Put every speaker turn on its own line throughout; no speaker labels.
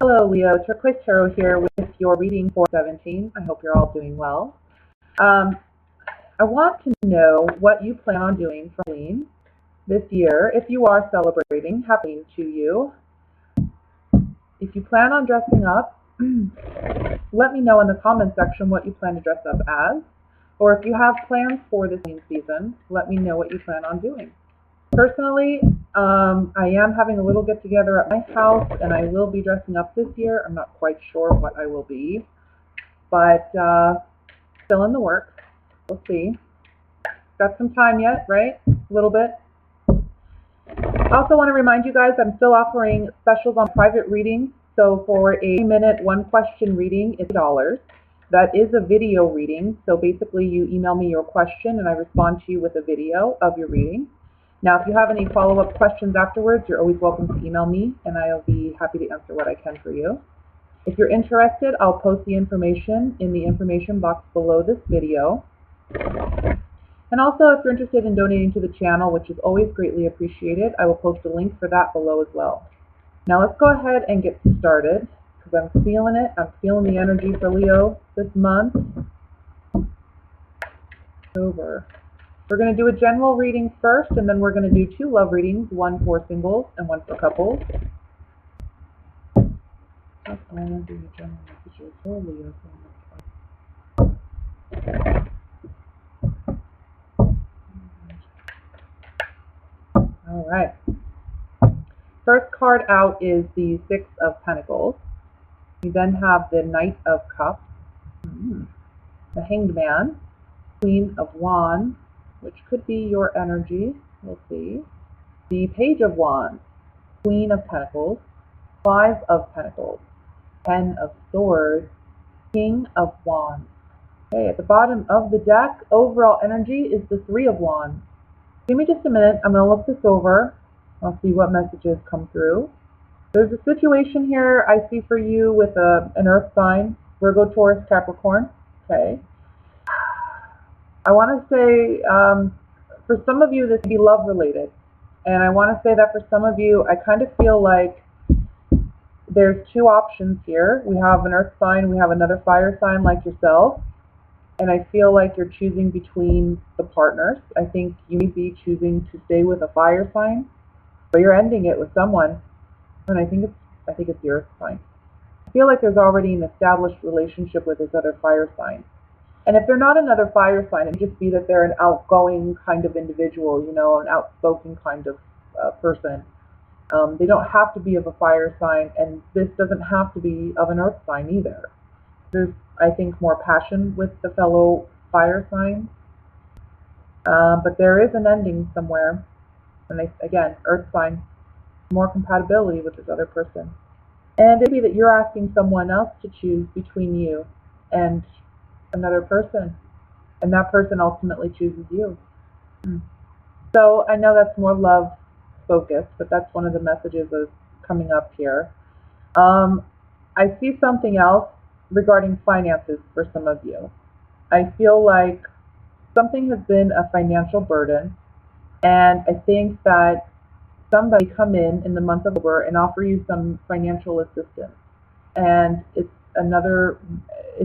Hello, Leo. Turquoise Tarot here with your reading for 17. I hope you're all doing well. I want to know what you plan on doing for Halloween this year. If you are celebrating, happy to you. If you plan on dressing up, let me know in the comment section what you plan to dress up as. Or if you have plans for this season, let me know what you plan on doing. Personally, I am having a little get-together at my house, and I will be dressing up this year. I'm not quite sure what I will be, but still in the works. We'll see. Got some time yet, right? A little bit. I also want to remind you guys I'm still offering specials on private readings. So for a 3-minute, 1-question reading, it's $8. That is a video reading. So basically, you email me your question, and I respond to you with a video of your reading. Now, if you have any follow-up questions afterwards, you're always welcome to email me, and I'll be happy to answer what I can for you. If you're interested, I'll post the information in the information box below this video. And also, if you're interested in donating to the channel, which is always greatly appreciated, I will post a link for that below as well. Now, let's go ahead and get started, because I'm feeling it. I'm feeling the energy for Leo this month. Over. We're going to do a general reading first, and then we're going to do 2 love readings, one for singles and one for couples. I'm going to do a general messages for Leo. All right. First card out is the 6 of Pentacles. We then have the Knight of Cups, the Hanged Man, Queen of Wands, which could be your energy, we'll see. The Page of Wands, Queen of Pentacles, 5 of Pentacles, 10 of Swords, King of Wands. Okay, at the bottom of the deck, overall energy is the 3 of Wands. Give me just a minute, I'm going to look this over. I'll see what messages come through. There's a situation here I see for you with an earth sign, Virgo, Taurus, Capricorn. Okay. I want to say, for some of you, this could be love related. And I want to say that for some of you, I kind of feel like there's 2 options here. We have an earth sign, we have another fire sign like yourself. And I feel like you're choosing between the partners. I think you may be choosing to stay with a fire sign, but you're ending it with someone. And I think it's the earth sign. I feel like there's already an established relationship with this other fire sign. And if they're not another fire sign, it may just be that they're an outgoing kind of individual, you know, an outspoken kind of person. They don't have to be of a fire sign, and this doesn't have to be of an earth sign either. There's, I think, more passion with the fellow fire sign. But there is an ending somewhere. And again, earth sign, more compatibility with this other person. And it may be that you're asking someone else to choose between you and another person, and that person ultimately chooses you. So I know that's more love focused, but that's one of the messages that's coming up here. I see something else regarding finances for some of you. I feel like something has been a financial burden, and I think that somebody come in the month of October and offer you some financial assistance. And it's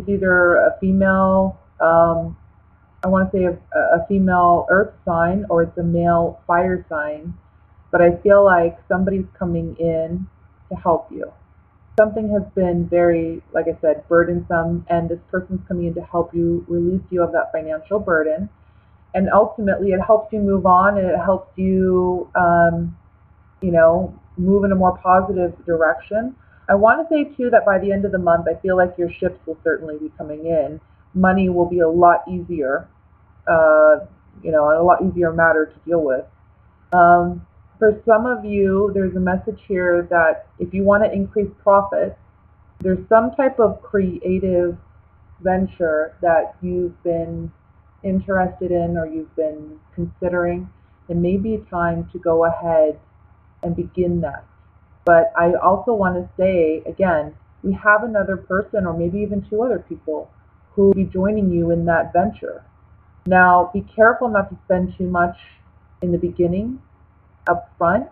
either a female, I want to say a female earth sign, or it's a male fire sign. But I feel like somebody's coming in to help you. Something has been very, like I said, burdensome, and this person's coming in to help you, release you of that financial burden. And ultimately, it helps you move on, and it helps you, move in a more positive direction. I want to say, too, that by the end of the month, I feel like your ships will certainly be coming in. Money will be a lot easier, a lot easier matter to deal with. For some of you, there's a message here that if you want to increase profit, there's some type of creative venture that you've been interested in or you've been considering. It may be time to go ahead and begin that. But I also want to say, again, we have another person, or maybe even 2 other people, who will be joining you in that venture. Now, be careful not to spend too much in the beginning, up front.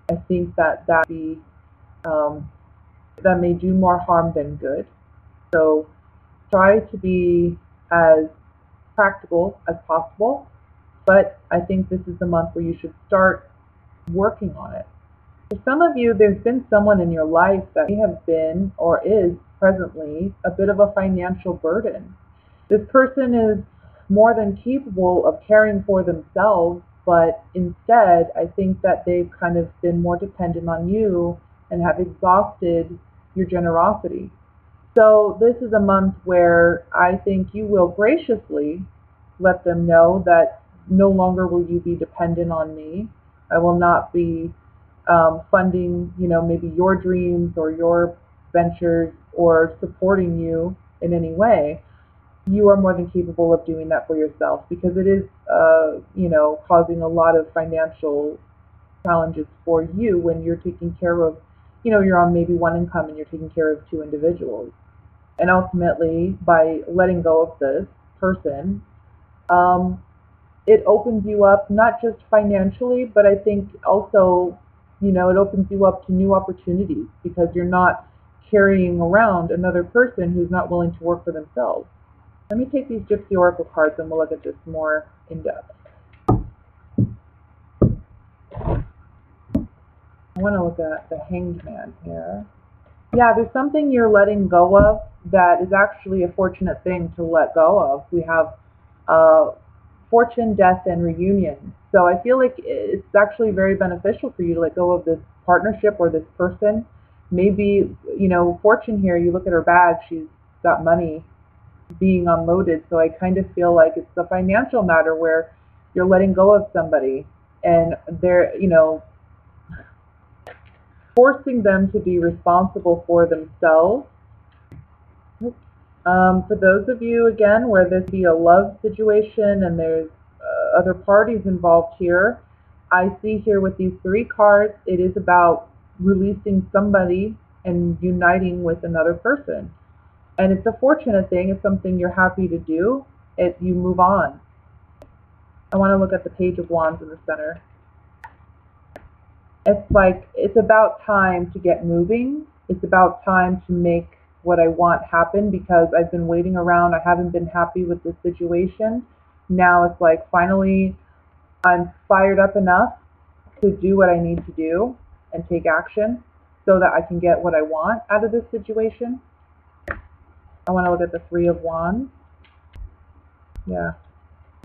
I think that be that may do more harm than good. So try to be as practical as possible, but I think this is the month where you should start working on it. For some of you, there's been someone in your life that may have been or is presently a bit of a financial burden. This person is more than capable of caring for themselves, but instead, I think that they've kind of been more dependent on you and have exhausted your generosity. So this is a month where I think you will graciously let them know that no longer will you be dependent on me. I will not be funding, maybe your dreams or your ventures or supporting you in any way. You are more than capable of doing that for yourself, because it is, causing a lot of financial challenges for you when you're taking care of, you're on maybe one income and you're taking care of two individuals. And ultimately, by letting go of this person, it opens you up, not just financially, but I think also, it opens you up to new opportunities, because you're not carrying around another person who's not willing to work for themselves. Let me take these Gypsy Oracle cards and we'll look at this more in depth. I want to look at the Hanged Man here. Yeah, there's something you're letting go of that is actually a fortunate thing to let go of. We have fortune, death, and reunion. So I feel like it's actually very beneficial for you to let go of this partnership or this person. Maybe, fortune here, you look at her bag, she's got money being unloaded. So I kind of feel like it's a financial matter where you're letting go of somebody and they're, forcing them to be responsible for themselves. For those of you, again, where this be a love situation and there's other parties involved here, I see here with these three cards, it is about releasing somebody and uniting with another person. And it's a fortunate thing. It's something you're happy to do. You move on. I want to look at the Page of Wands in the center. It's like, it's about time to get moving. It's about time to make what I want happen, because I've been waiting around. I haven't been happy with this situation. Now it's like, finally, I'm fired up enough to do what I need to do and take action so that I can get what I want out of this situation. I want to look at the Three of Wands. Yeah.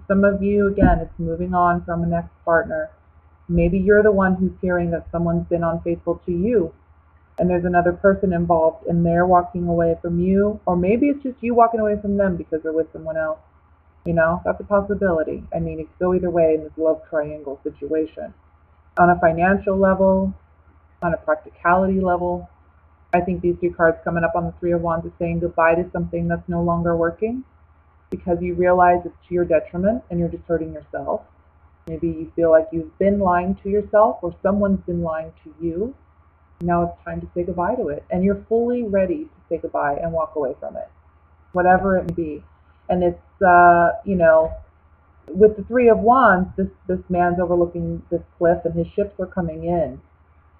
Some of you, again, it's moving on from an ex-partner. Maybe you're the one who's hearing that someone's been unfaithful to you, and there's another person involved and they're walking away from you, or maybe it's just you walking away from them because they're with someone else. That's a possibility. I mean, it could go either way in this love triangle situation. On a financial level, on a practicality level, I think these three cards coming up on the Three of Wands is saying goodbye to something that's no longer working, because you realize it's to your detriment and you're just hurting yourself. Maybe you feel like you've been lying to yourself, or someone's been lying to you. Now it's time to say goodbye to it. And you're fully ready to say goodbye and walk away from it, whatever it may be. And it's, with the Three of Wands, this man's overlooking this cliff and his ships are coming in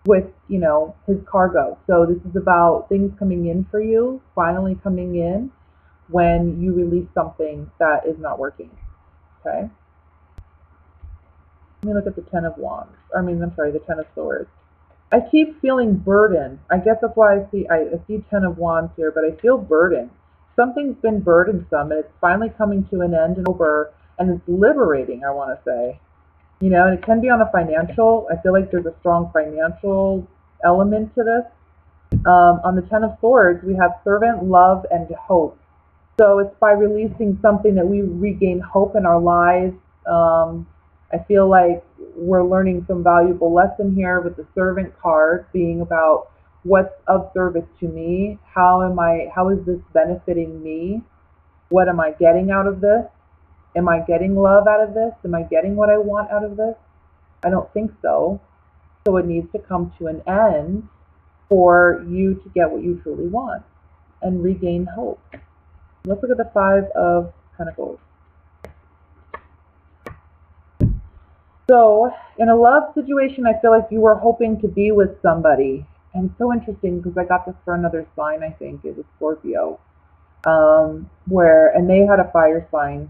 with, his cargo. So this is about things coming in for you, finally coming in when you release something that is not working. Okay? Let me look at the Ten of Wands. The Ten of Swords. I keep feeling burden. I guess that's why I see Ten of Wands here, but I feel burden. Something's been burdensome, and it's finally coming to an end and over, and it's liberating, I want to say. And it can be on a financial. I feel like there's a strong financial element to this. On the Ten of Swords, we have servant, love, and hope. So it's by releasing something that we regain hope in our lives. I feel like we're learning some valuable lesson here with the Servant card being about what's of service to me. How is this benefiting me? What am I getting out of this? Am I getting love out of this? Am I getting what I want out of this? I don't think so. So it needs to come to an end for you to get what you truly want and regain hope. Let's look at the Five of Pentacles. So in a love situation, I feel like you were hoping to be with somebody And it's so interesting because I got this for another sign, I think. It was Scorpio. And they had a fire sign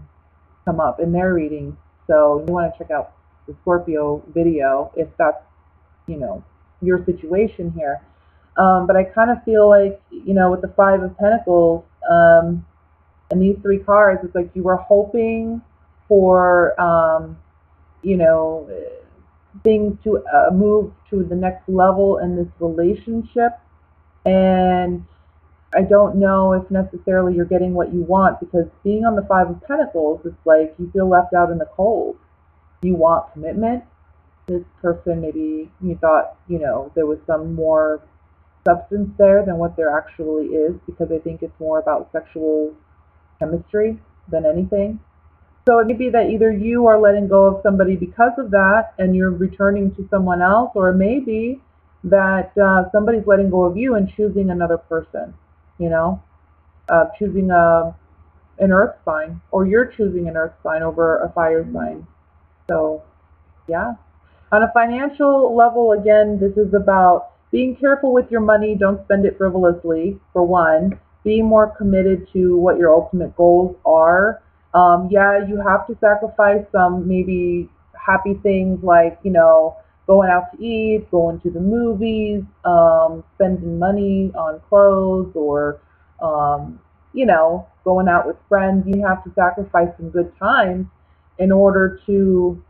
come up in their reading. So you want to check out the Scorpio video if that's, you know, your situation here. But I kind of feel like, you know, with the Five of Pentacles, and these three cards, it's like you were hoping for, you know, things to move to the next level in this relationship. And I don't know if necessarily you're getting what you want, because being on the Five of Pentacles, it's like you feel left out in the cold. You want commitment. This person, maybe you thought, you know, there was some more substance there than what there actually is, because I think it's more about sexual chemistry than anything. So it may be that either you are letting go of somebody because of that and you're returning to someone else, or it may be that somebody's letting go of you and choosing another person, you know, choosing an earth sign, or you're choosing an earth sign over a fire sign. So, yeah. On a financial level, again, this is about being careful with your money. Don't spend it frivolously, for one. Be more committed to what your ultimate goals are. Yeah, you have to sacrifice some maybe happy things like, you know, going out to eat, going to the movies, spending money on clothes, or, you know, going out with friends. You have to sacrifice some good times in order to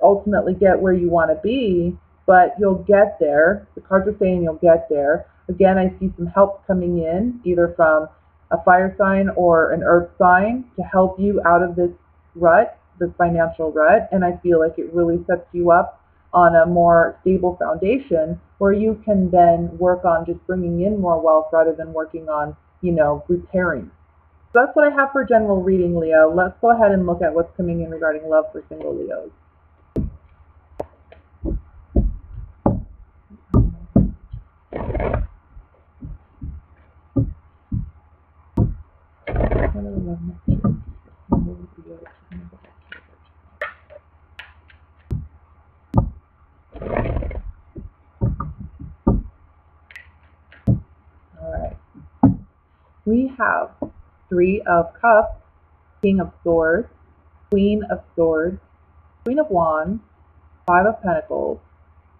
ultimately get where you want to be, but you'll get there. The cards are saying you'll get there. Again, I see some help coming in, either from a fire sign or an earth sign, to help you out of this rut, this financial rut. And I feel like it really sets you up on a more stable foundation where you can then work on just bringing in more wealth rather than working on, you know, repairing. So that's what I have for general reading, Leo. Let's go ahead and look at what's coming in regarding love for single Leos. Alright. We have Three of Cups, King of Swords, Queen of Swords, Queen of Wands, Five of Pentacles,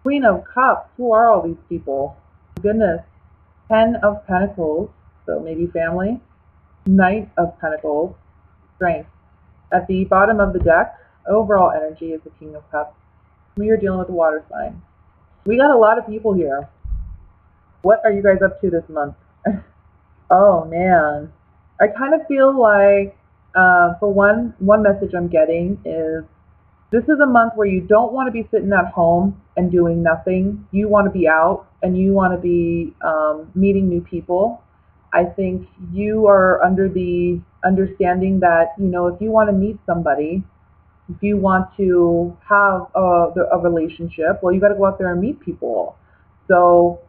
Queen of Cups. Who are all these people? Goodness. 10 of Pentacles, so maybe family. Knight of Pentacles, Strength. At the bottom of the deck, overall energy is the King of Cups. We are dealing with a water sign. We got a lot of people here. What are you guys up to this month? Oh man. I kind of feel like, for one message I'm getting is, this is a month where you don't want to be sitting at home and doing nothing. You want to be out, and you want to be meeting new people. I think you are under the understanding that, you know, if you want to meet somebody, if you want to have a relationship, well, you got to go out there and meet people. So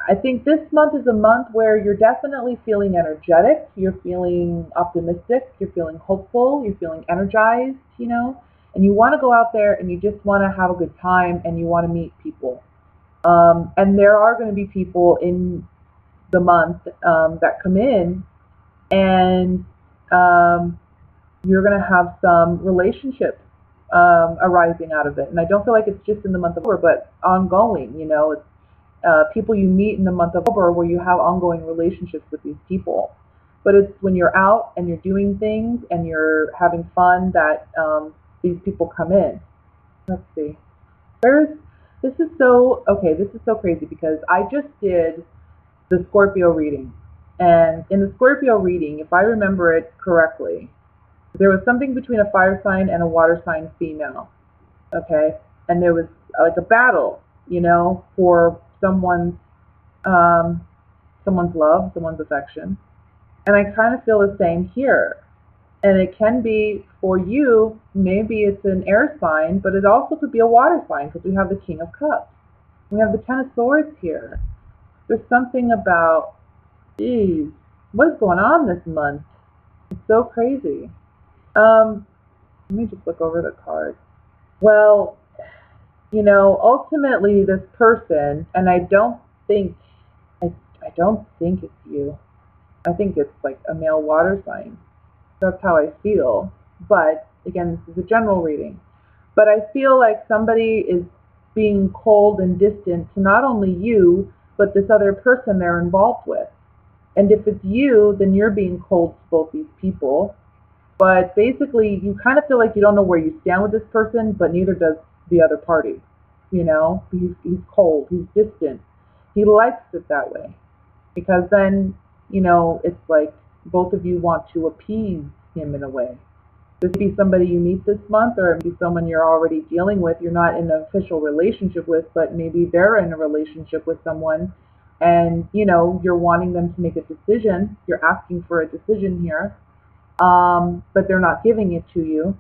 I think this month is a month where you're definitely feeling energetic, you're feeling optimistic, you're feeling hopeful, you're feeling energized, you know, and you want to go out there and you just want to have a good time and you want to meet people. And there are going to be people in the month that come in, and you're going to have some relationships arising out of it. And I don't feel like it's just in the month of October, but ongoing, you know, it's people you meet in the month of October where you have ongoing relationships with these people. But it's when you're out and you're doing things and you're having fun that these people come in. Let's see. This is so crazy, because I just did the Scorpio reading. And in the Scorpio reading, if I remember it correctly, there was something between a fire sign and a water sign female. Okay? And there was like a battle, you know, for someone's love, someone's affection. And I kind of feel the same here. And it can be for you, maybe it's an air sign, but it also could be a water sign, because we have the King of Cups. We have the Ten of Swords here. There's something about, geez, what is going on this month? It's so crazy. Let me just look over the cards. Well, you know, ultimately this person, and I don't think, I don't think it's you. I think it's like a male water sign. That's how I feel. But again, this is a general reading. But I feel like somebody is being cold and distant to not only you, but this other person they're involved with. And if it's you, then you're being cold to both these people. But basically, you kind of feel like you don't know where you stand with this person, but neither does the other party. You know, he's cold, he's distant. He likes it that way. Because then, you know, it's like both of you want to appease him in a way. This could be somebody you meet this month, or it could be someone you're already dealing with, you're not in an official relationship with, but maybe they're in a relationship with someone, and, you know, you're wanting them to make a decision. You're asking for a decision here, but they're not giving it to you.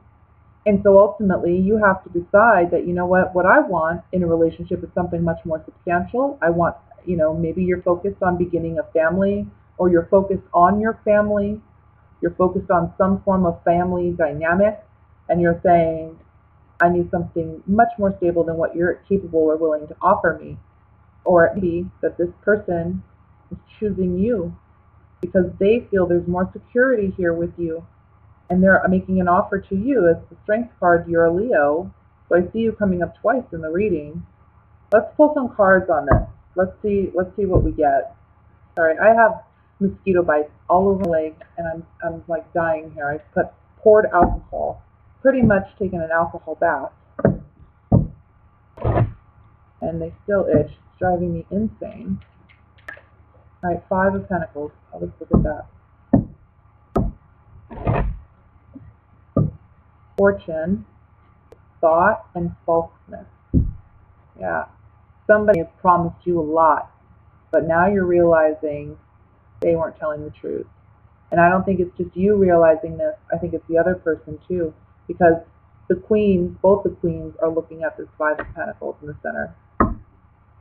And so ultimately, you have to decide that, you know what I want in a relationship is something much more substantial. I want, you know, maybe you're focused on beginning a family, or you're focused on your family. You're focused on some form of family dynamic, and you're saying, I need something much more stable than what you're capable or willing to offer me. Or it may be that this person is choosing you because they feel there's more security here with you, and they're making an offer to you. As the Strength card, you're a Leo, so I see you coming up twice in the reading. Let's pull some cards on this. Let's see what we get. Sorry, I have mosquito bites all over my leg, and I'm like dying here. I poured alcohol, pretty much taken an alcohol bath, and they still itch. It's driving me insane. All right, 5 of Pentacles. Let's look at that. Fortune, thought, and falseness. Yeah, somebody has promised you a lot, but now you're realizing they weren't telling the truth. And I don't think it's just you realizing this. I think it's the other person too, because the queens, both the queens, are looking at this 5 of Pentacles in the center.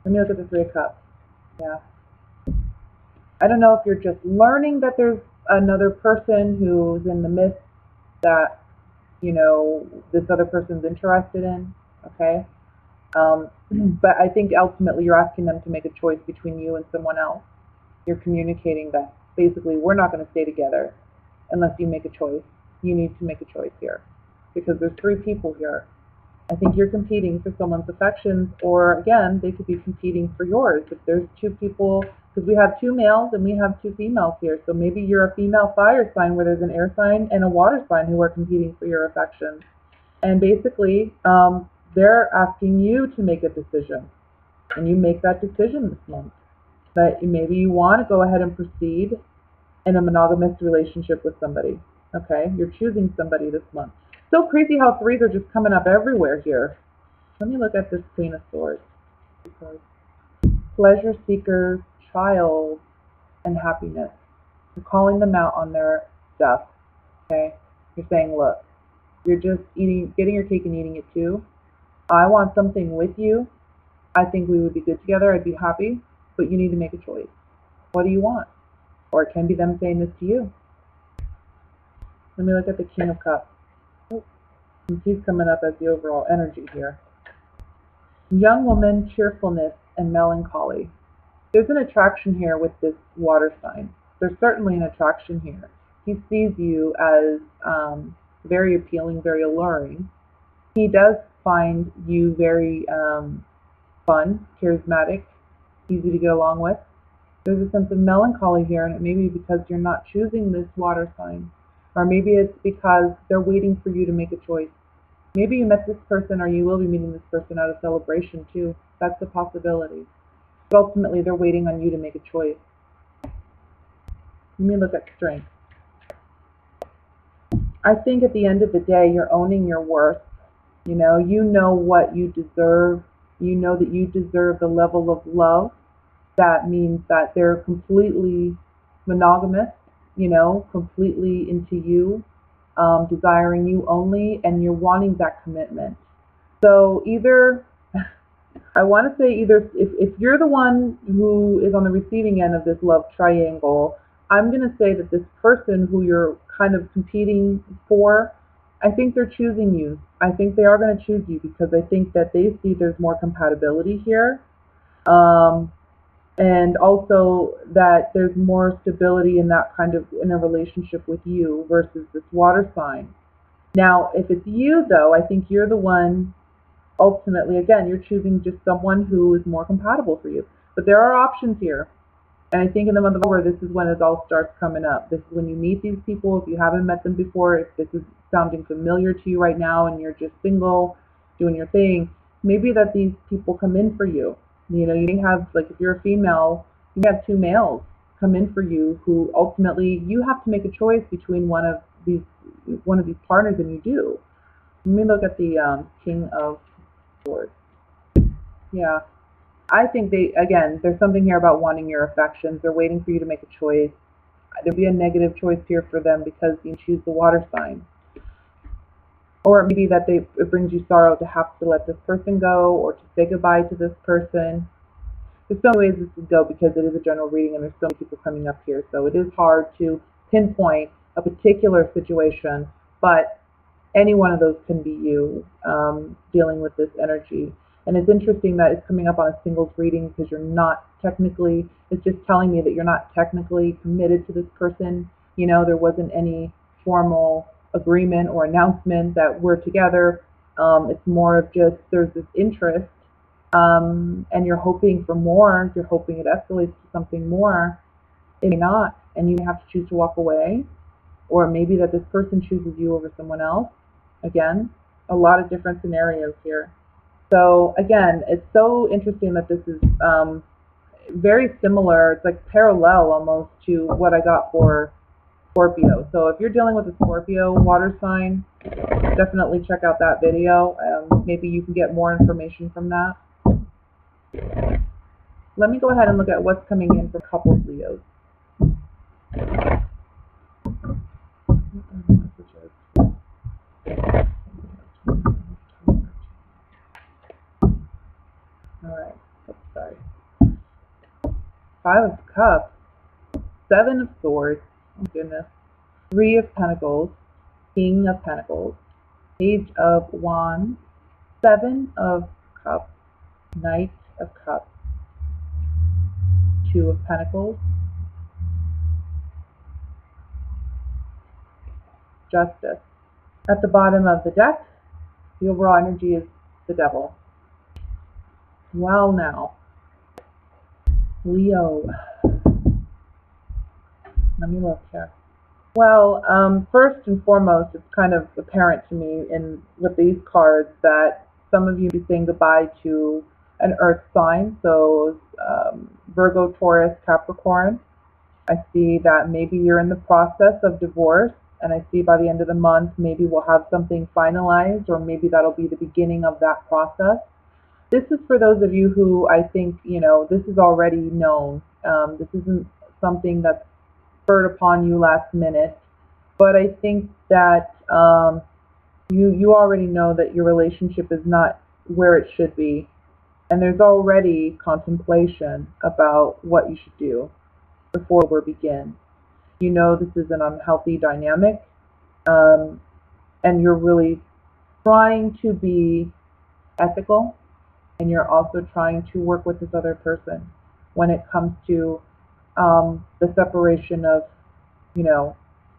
Let me look at the 3 of Cups. Yeah. I don't know if you're just learning that there's another person who's in the midst that, you know, this other person's interested in, okay? But I think ultimately you're asking them to make a choice between you and someone else. You're communicating that basically we're not going to stay together unless you make a choice. You need to make a choice here because there's 3 people here. I think you're competing for someone's affections, or again, they could be competing for yours. If there's 2 people, because we have 2 males and we have 2 females here, so maybe you're a female fire sign where there's an air sign and a water sign who are competing for your affections. And basically, they're asking you to make a decision, and you make that decision this month. That maybe you want to go ahead and proceed in a monogamous relationship with somebody. Okay, you're choosing somebody this month. So crazy how 3s are just coming up everywhere here. Let me look at this Queen of Swords. Pleasure seekers, child, and happiness. You're calling them out on their stuff. Okay, you're saying, look, you're just getting your cake and eating it too. I want something with you. I think we would be good together. I'd be happy. But you need to make a choice. What do you want? Or it can be them saying this to you. Let me look at the King of Cups. And he's coming up as the overall energy here. Young woman, cheerfulness, and melancholy. There's an attraction here with this water sign. There's certainly an attraction here. He sees you as very appealing, very alluring. He does find you very fun, charismatic, easy to get along with. There's a sense of melancholy here, and it may be because you're not choosing this water sign. Or maybe it's because they're waiting for you to make a choice. Maybe you met this person, or you will be meeting this person at a celebration too. That's a possibility. But ultimately, they're waiting on you to make a choice. Let me look at strength. I think at the end of the day, you're owning your worth. You know what you deserve. You know that you deserve the level of love. That means that they're completely monogamous, completely into you, desiring you only, and you're wanting that commitment. So either, I want to say either, if you're the one who is on the receiving end of this love triangle, I'm going to say that this person who you're kind of competing for, I think they're choosing you. I think they are going to choose you because I think that they see there's more compatibility here. And also that there's more stability in that kind of in a relationship with you versus this water sign. Now, if it's you though, I think you're the one, ultimately, again, you're choosing just someone who is more compatible for you. But there are options here. And I think in the month of October, this is when it all starts coming up. This is when you meet these people. If you haven't met them before, if this is sounding familiar to you right now and you're just single, doing your thing, maybe that these people come in for you. You know, you may have, like, if you're a female, you have two males come in for you who ultimately you have to make a choice between one of these partners, and you do. Let me look at the King of Swords. Yeah. I think there's something here about wanting your affections. They're waiting for you to make a choice. There'll be a negative choice here for them because you choose the water sign. Or maybe that it brings you sorrow to have to let this person go or to say goodbye to this person. There's so many ways this could go because it is a general reading and there's so many people coming up here. So it is hard to pinpoint a particular situation, but any one of those can be you dealing with this energy. And it's interesting that it's coming up on a singles reading because you're not technically, it's just telling me that you're not technically committed to this person. You know, there wasn't any formal agreement or announcement that we're together. It's more of just there's this interest and you're hoping for more. You're hoping it escalates to something more. It may not, and you have to choose to walk away. Or maybe that this person chooses you over someone else. Again, a lot of different scenarios here. So again, it's so interesting that this is very similar. It's like parallel almost to what I got for Scorpio. So if you're dealing with a Scorpio water sign, definitely check out that video. Maybe you can get more information from that. Let me go ahead and look at what's coming in for couples Leos. Alright, sorry. 5 of Cups, 7 of Swords, oh goodness, 3 of Pentacles, King of Pentacles, Page of Wands, 7 of Cups, Knight of Cups, 2 of Pentacles, Justice. At the bottom of the deck, the overall energy is the Devil. Well now, Leo, let me look here. Well, first and foremost, it's kind of apparent to me with these cards that some of you be saying goodbye to an earth sign. So Virgo, Taurus, Capricorn. I see that maybe you're in the process of divorce, and I see by the end of the month maybe we'll have something finalized, or maybe that'll be the beginning of that process. This is for those of you who I think, you know, this is already known. This isn't something that's spurred upon you last minute, but I think that you already know that your relationship is not where it should be, and there's already contemplation about what you should do before we begin. You know this is an unhealthy dynamic, and you're really trying to be ethical, and you're also trying to work with this other person when it comes to the separation of, you know,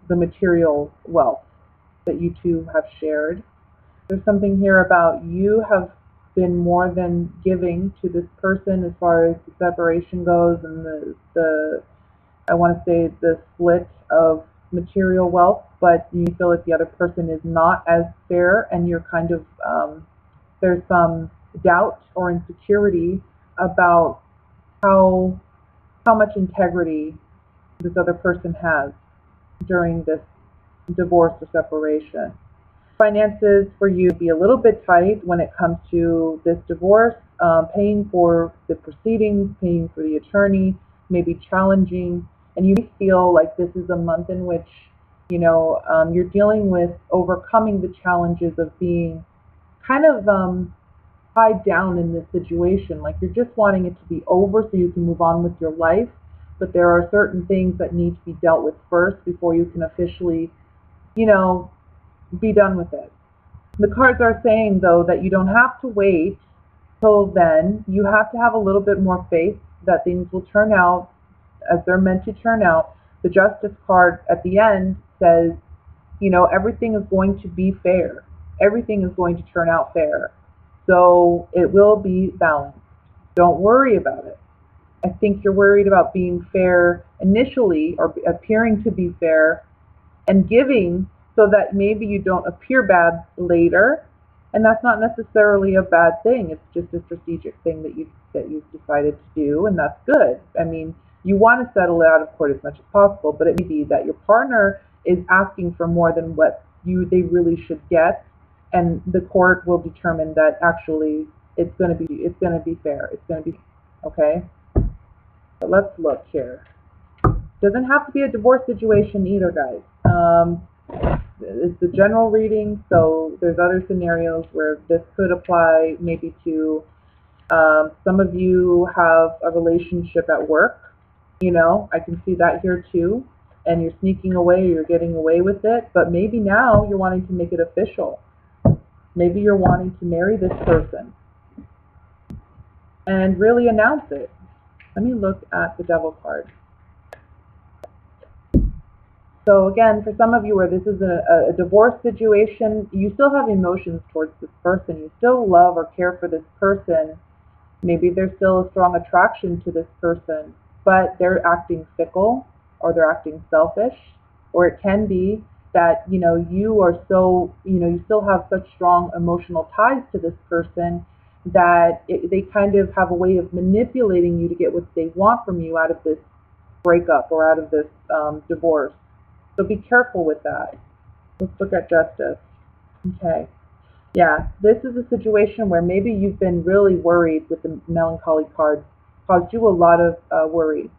the material wealth that you two have shared. There's something here about you have been more than giving to this person as far as the separation goes, and the I want to say the split of material wealth, but you feel like the other person is not as fair, and you're kind of there's some doubt or insecurity about how much integrity this other person has during this divorce or separation. Finances for you be a little bit tight when it comes to this divorce. Paying for the proceedings, paying for the attorney may be challenging, and you feel like this is a month in which, you know, you're dealing with overcoming the challenges of being kind of tied down in this situation. Like you're just wanting it to be over so you can move on with your life, but there are certain things that need to be dealt with first before you can officially, you know, be done with it. The cards are saying, though, that you don't have to wait till then. You have to have a little bit more faith that things will turn out as they're meant to turn out. The Justice card at the end says, everything is going to be fair. Everything is going to turn out fair. So it will be balanced. Don't worry about it. I think you're worried about being fair initially, or appearing to be fair and giving, so that maybe you don't appear bad later. And that's not necessarily a bad thing. It's just a strategic thing that you've decided to do, and that's good. I mean, you want to settle it out of court as much as possible, but it may be that your partner is asking for more than what they really should get, and the court will determine that actually it's going to be fair. It's going to be okay. But let's look here. Doesn't have to be a divorce situation either, guys. It's a general reading, so there's other scenarios where this could apply. Maybe to some of you have a relationship at work. I can see that here too. And you're sneaking away, or you're getting away with it. But maybe now you're wanting to make it official. Maybe you're wanting to marry this person and really announce it. Let me look at the Devil card. So again, for some of you where this is a divorce situation, you still have emotions towards this person. You still love or care for this person. Maybe there's still a strong attraction to this person, but they're acting fickle, or they're acting selfish. Or it can be that, you are so, you still have such strong emotional ties to this person that they kind of have a way of manipulating you to get what they want from you out of this breakup or out of this divorce. So be careful with that. Let's look at Justice. Okay. Yeah, this is a situation where maybe you've been really worried with the Melancholy card. Caused you a lot of worry.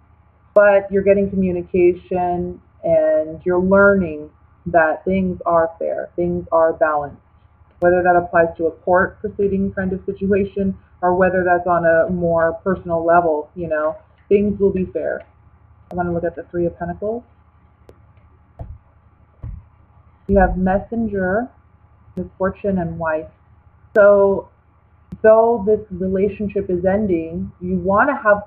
But you're getting communication, and you're learning that things are fair. Things are balanced. Whether that applies to a court proceeding kind of situation, or whether that's on a more personal level, things will be fair. I want to look at the Three of Pentacles. You have Messenger, Misfortune, and Wife. So, though this relationship is ending, you want to have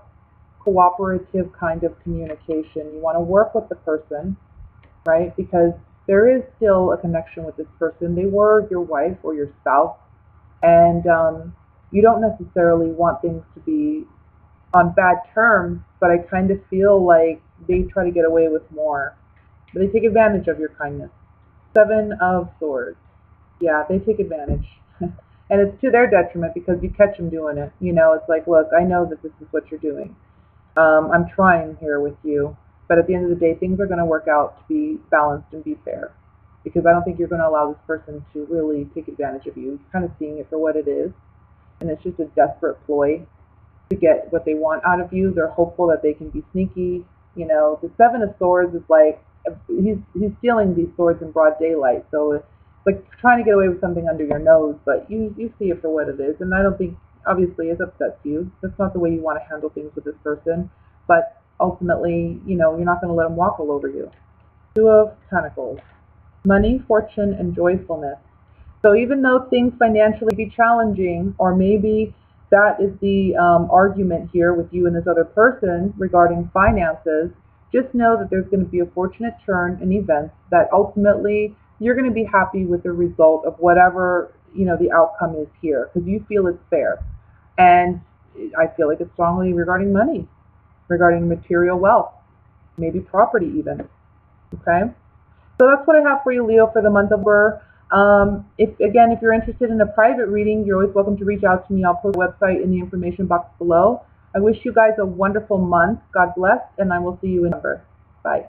cooperative kind of communication. You want to work with the person, right? Because there is still a connection with this person. They were your wife or your spouse, and you don't necessarily want things to be on bad terms, but I kind of feel like they try to get away with more. But they take advantage of your kindness. Seven of Swords. Yeah, they take advantage. And it's to their detriment, because you catch them doing it. It's like, look, I know that this is what you're doing. I'm trying here with you. But at the end of the day, things are going to work out to be balanced and be fair. Because I don't think you're going to allow this person to really take advantage of you. You're kind of seeing it for what it is. And it's just a desperate ploy to get what they want out of you. They're hopeful that they can be sneaky. The Seven of Swords is like, he's stealing these swords in broad daylight. So it's like trying to get away with something under your nose. But you see it for what it is. And I don't think, obviously, it upsets you. That's not the way you want to handle things with this person. But ultimately, you're not going to let them walk all over you. Two of Pentacles. Money, fortune, and joyfulness. So even though things financially be challenging, or maybe that is the argument here with you and this other person regarding finances, just know that there's going to be a fortunate turn in events that ultimately you're going to be happy with the result of whatever, the outcome is here, because you feel it's fair. And I feel like it's strongly regarding money, regarding material wealth, maybe property even. Okay? So that's what I have for you, Leo, for the month of October. If you're interested in a private reading, you're always welcome to reach out to me. I'll post the website in the information box below. I wish you guys a wonderful month. God bless, and I will see you in November.